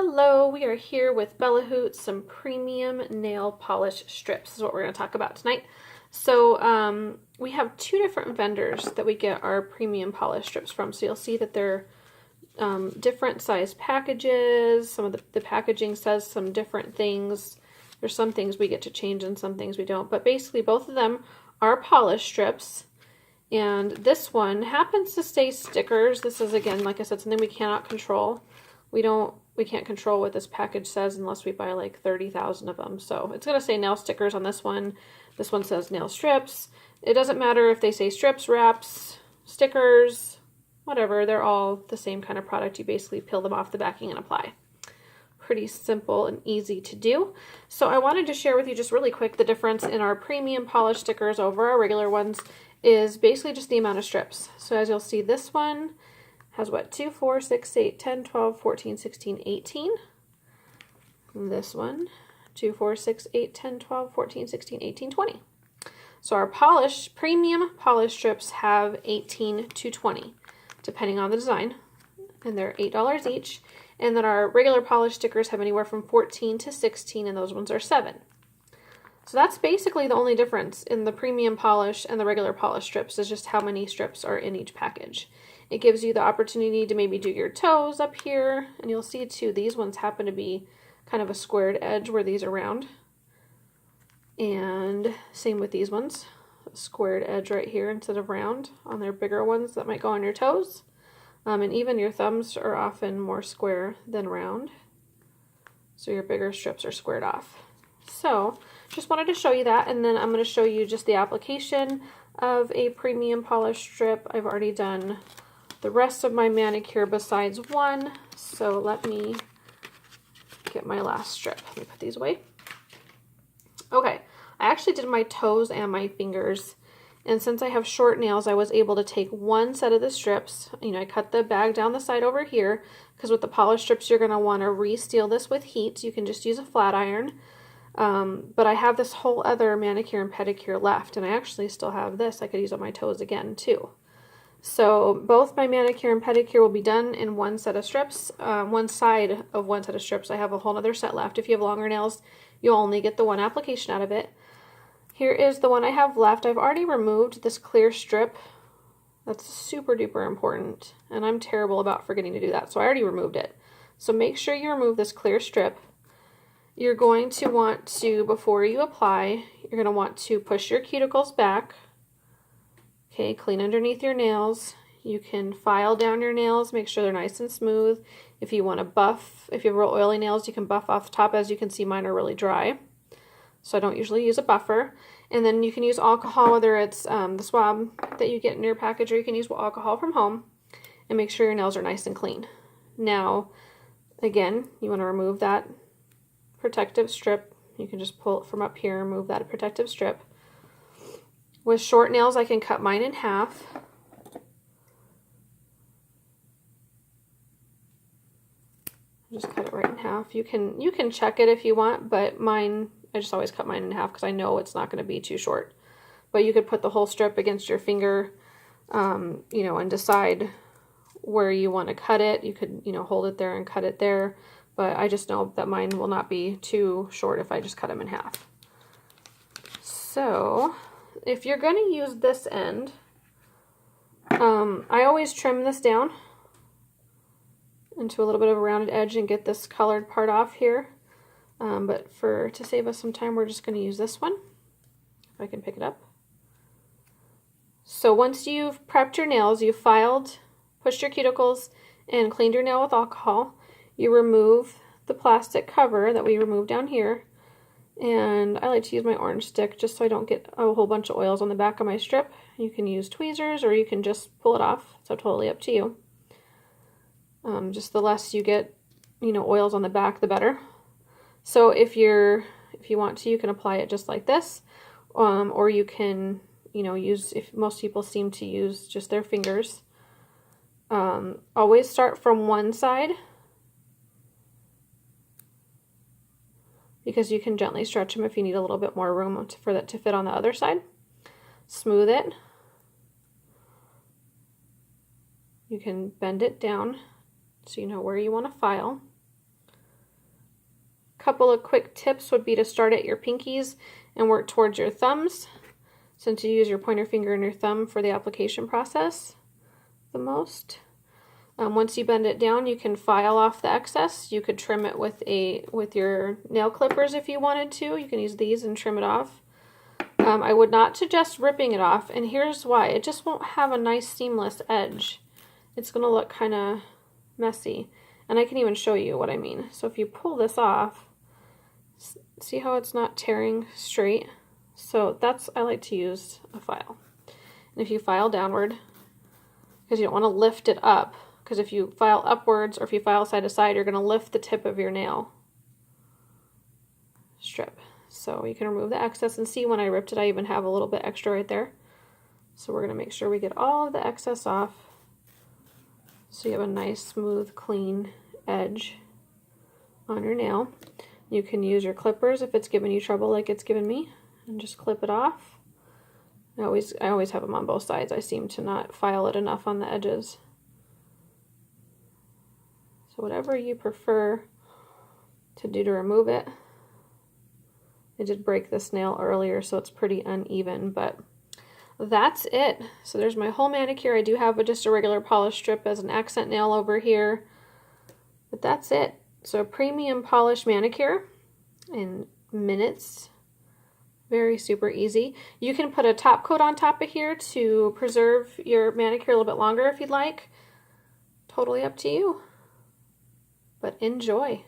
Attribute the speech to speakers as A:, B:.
A: Hello, we are here with BellaHoot, some premium nail polish strips is what we're going to talk about tonight. So we have two different vendors that we get our premium polish strips from. So you'll see that they're different size packages. Some of the packaging says some different things. There's some things we get to change and some things we don't. But basically both of them are polish strips. And this one happens to say stickers. This is, again, like I said, something we cannot control. We can't control what this package says unless we buy like 30,000 of them. So it's going to say nail stickers on this one. This one says nail strips. It doesn't matter if they say strips, wraps, stickers, whatever. They're all the same kind of product. You basically peel them off the backing and apply. Pretty simple and easy to do. So I wanted to share with you just really quick the difference in our premium polish stickers over our regular ones is basically just the amount of strips. So as you'll see, this one has what, 2, 4, 6, 8, 10, 12, 14, 16, 18. And this one, 2, 4, 6, 8, 10, 12, 14, 16, 18, 20. So our premium polish strips have 18 to 20, depending on the design. And they're $8 each. And then our regular polish stickers have anywhere from 14 to 16, and those ones are 7. So that's basically the only difference in the premium polish and the regular polish strips is just how many strips are in each package. It gives you the opportunity to maybe do your toes up here, and you'll see too, these ones happen to be kind of a squared edge where these are round. And same with these ones, a squared edge right here instead of round on their bigger ones that might go on your toes. And even your thumbs are often more square than round. So your bigger strips are squared off. So just wanted to show you that, and then I'm going to show you just the application of a premium polish strip. I've already done the rest of my manicure besides one, so let me get my last strip. Let me put these away. Okay, I actually did my toes and my fingers, and since I have short nails, I was able to take one set of the strips. I cut the bag down the side over here, because with the polish strips, you're going to want to re-seal this with heat. You can just use a flat iron. But I have this whole other manicure and pedicure left, and I actually still have this I could use on my toes again too. So both my manicure and pedicure will be done in one set of strips, one side of one set of strips. I have a whole other set left. If you have longer nails, you'll only get the one application out of it. Here is the one I have left. I've already removed this clear strip. That's super duper important, and I'm terrible about forgetting to do that, so I already removed it. So make sure you remove this clear strip. You're going to want to, before you apply, you're going to want to push your cuticles back. Okay, clean underneath your nails. You can file down your nails, make sure they're nice and smooth. If you want to buff, if you have real oily nails, you can buff off the top. As you can see, mine are really dry. So I don't usually use a buffer. And then you can use alcohol, whether it's the swab that you get in your package, or you can use alcohol from home, and make sure your nails are nice and clean. Now, again, you want to remove that protective strip. You can just pull it from up here and remove that protective strip. With short nails, I can cut mine in half. Just cut it right in half. You can check it if you want, but mine, I just always cut mine in half because I know it's not going to be too short. But you could put the whole strip against your finger, and decide where you want to cut it. You could, hold it there and cut it there. But I just know that mine will not be too short if I just cut them in half. So if you're going to use this end, I always trim this down into a little bit of a rounded edge and get this colored part off here. But to save us some time, we're just going to use this one, if I can pick it up. So once you've prepped your nails, you've filed, pushed your cuticles, and cleaned your nail with alcohol, you remove the plastic cover that we removed down here. And I like to use my orange stick just so I don't get a whole bunch of oils on the back of my strip. You can use tweezers or you can just pull it off. So totally up to you. Just the less you get, oils on the back, the better. So if you want to, you can apply it just like this. Or you can, if most people seem to use just their fingers. Always start from one side, because you can gently stretch them if you need a little bit more room for that to fit on the other side. Smooth it. You can bend it down so you know where you want to file. couple of quick tips would be to start at your pinkies and work towards your thumbs, since you use your pointer finger and your thumb for the application process the most. Once you bend it down, you can file off the excess. You could trim it with your nail clippers if you wanted to. You can use these and trim it off. I would not suggest ripping it off, and here's why. It just won't have a nice seamless edge. It's going to look kind of messy, and I can even show you what I mean. So if you pull this off, see how it's not tearing straight? So I like to use a file. And if you file downward, because you don't want to lift it up, because if you file upwards or if you file side to side, you're going to lift the tip of your nail strip. So you can remove the excess, and see when I ripped it, I even have a little bit extra right there. So we're going to make sure we get all of the excess off so you have a nice, smooth, clean edge on your nail. You can use your clippers if it's giving you trouble like it's given me, and just clip it off. I always have them on both sides. I seem to not file it enough on the edges. So whatever you prefer to do to remove it. I did break this nail earlier, so it's pretty uneven, but that's it. So there's my whole manicure. I do have just a regular polish strip as an accent nail over here, but that's it. So a premium polish manicure in minutes. Very super easy. You can put a top coat on top of here to preserve your manicure a little bit longer if you'd like. Totally up to you. But enjoy.